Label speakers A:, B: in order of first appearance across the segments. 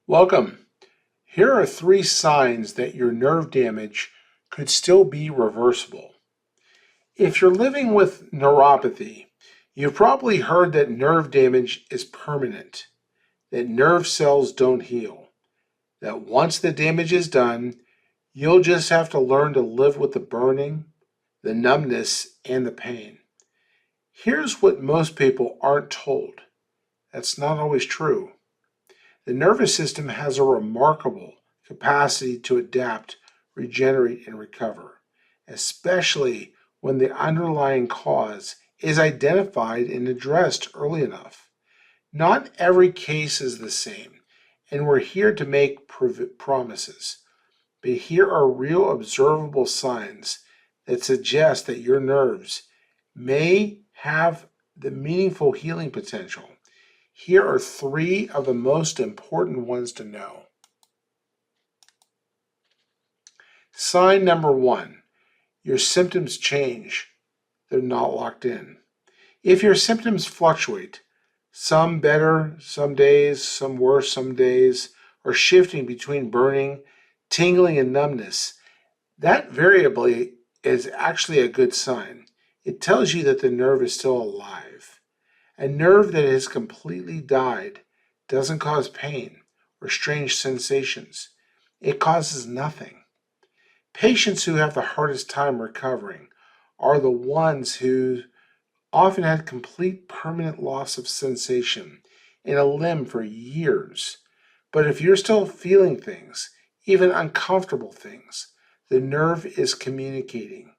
A: Welcome. Here are 3 signs that your nerve damage could still be reversible. If you're living with neuropathy, you've probably heard that nerve damage is permanent, that nerve cells don't heal, that once the damage is done, you'll just have to learn to live with the burning, the numbness, and the pain. Here's what most people aren't told. That's not always true. The nervous system has a remarkable capacity to adapt, regenerate, and recover, especially when the underlying cause is identified and addressed early enough. Not every case is the same, and we're here to make promises. But here are real observable signs that suggest that your nerves may have the meaningful healing potential. Here are 3 of the most important ones to know. Sign number 1, your symptoms change. They're not locked in. If your symptoms fluctuate, some better some days, some worse some days, or shifting between burning, tingling, and numbness, that variably is actually a good sign. It tells you that the nerve is still alive. A nerve that has completely died doesn't cause pain or strange sensations. It causes nothing. Patients who have the hardest time recovering are the ones who often had complete permanent loss of sensation in a limb for years. But if you're still feeling things, even uncomfortable things, the nerve is communicating.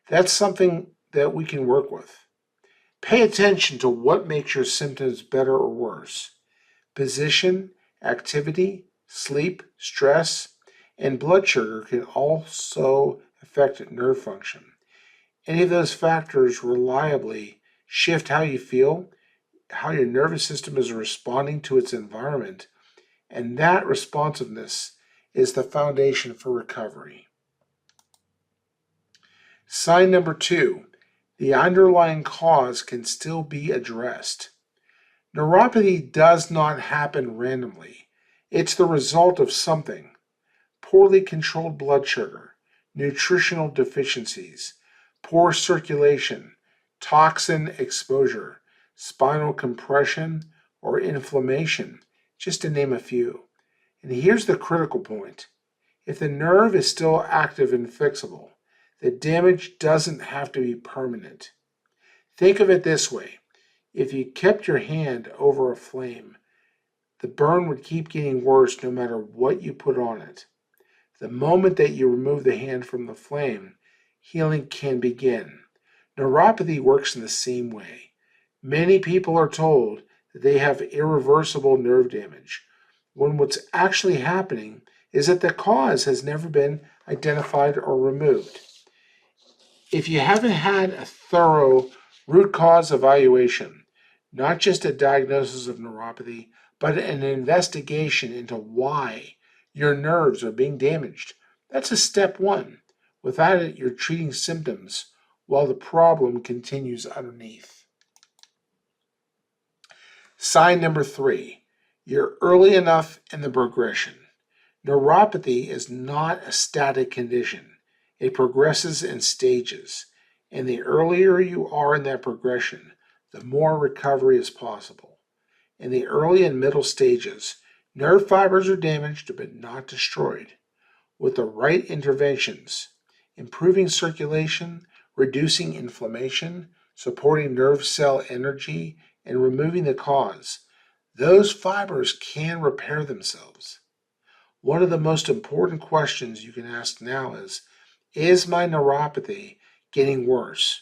A: That's something that we can work with. Pay attention to what makes your symptoms better or worse. Position, activity, sleep, stress, and blood sugar can also affect nerve function. Any of those factors reliably shift how you feel, how your nervous system is responding to its environment, and that responsiveness is the foundation for recovery. Sign number 2, the underlying cause can still be addressed. Neuropathy does not happen randomly. It's the result of something. Poorly controlled blood sugar, nutritional deficiencies, poor circulation, toxin exposure, spinal compression, or inflammation, just to name a few. And here's the critical point. If the nerve is still active and fixable, the damage doesn't have to be permanent. Think of it this way. If you kept your hand over a flame, the burn would keep getting worse no matter what you put on it. The moment that you remove the hand from the flame, healing can begin. Neuropathy works in the same way. Many people are told that they have irreversible nerve damage, when what's actually happening is that the cause has never been identified or removed. If you haven't had a thorough root cause evaluation, not just a diagnosis of neuropathy, but an investigation into why your nerves are being damaged, that's a step 1. Without it, you're treating symptoms while the problem continues underneath. Sign number 3, you're early enough in the progression. Neuropathy is not a static condition. It progresses in stages, and the earlier you are in that progression, the more recovery is possible. In the early and middle stages, nerve fibers are damaged but not destroyed. With the right interventions, improving circulation, reducing inflammation, supporting nerve cell energy, and removing the cause, those fibers can repair themselves. One of the most important questions you can ask now is my neuropathy getting worse?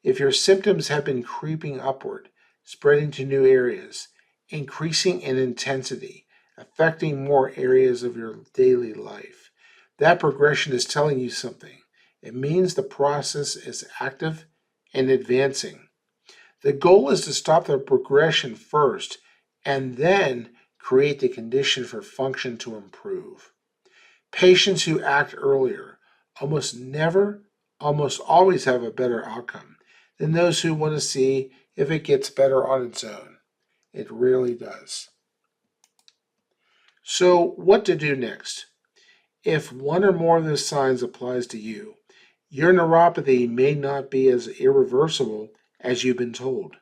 A: If your symptoms have been creeping upward, spreading to new areas, increasing in intensity, affecting more areas of your daily life, that progression is telling you something. It means the process is active and advancing. The goal is to stop the progression first and then create the condition for function to improve. Patients who act earlier almost always have a better outcome than those who want to see if it gets better on its own. It really does. So, what to do next? If one or more of those signs applies to you, your neuropathy may not be as irreversible as you've been told.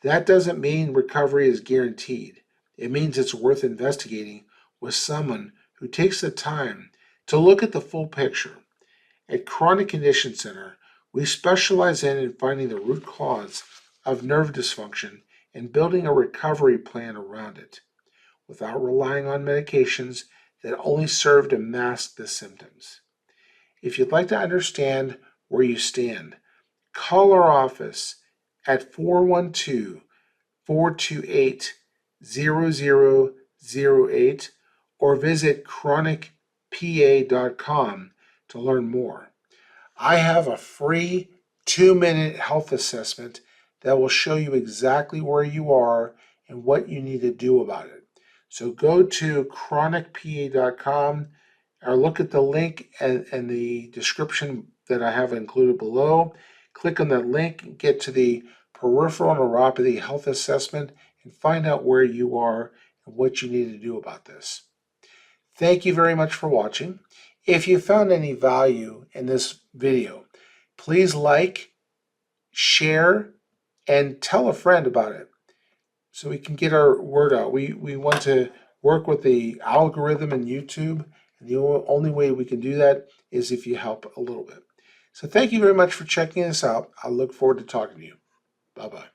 A: That doesn't mean recovery is guaranteed. It means it's worth investigating with someone who takes the time to look at the full picture. At Chronic Condition Center, we specialize in finding the root cause of nerve dysfunction and building a recovery plan around it, without relying on medications that only serve to mask the symptoms. If you'd like to understand where you stand, call our office at 412 428 0008 or visit chronicpa.com to learn more. I have a free 2-minute health assessment that will show you exactly where you are and what you need to do about it. So go to chronicpa.com or look at the link and the description that I have included below. Click on that link and get to the peripheral neuropathy health assessment and find out where you are and what you need to do about this. Thank you very much for watching. If you found any value in this video, please like, share, and tell a friend about it so we can get our word out. We want to work with the algorithm in YouTube, and the only way we can do that is if you help a little bit. So thank you very much for checking this out. I look forward to talking to you. Bye-bye.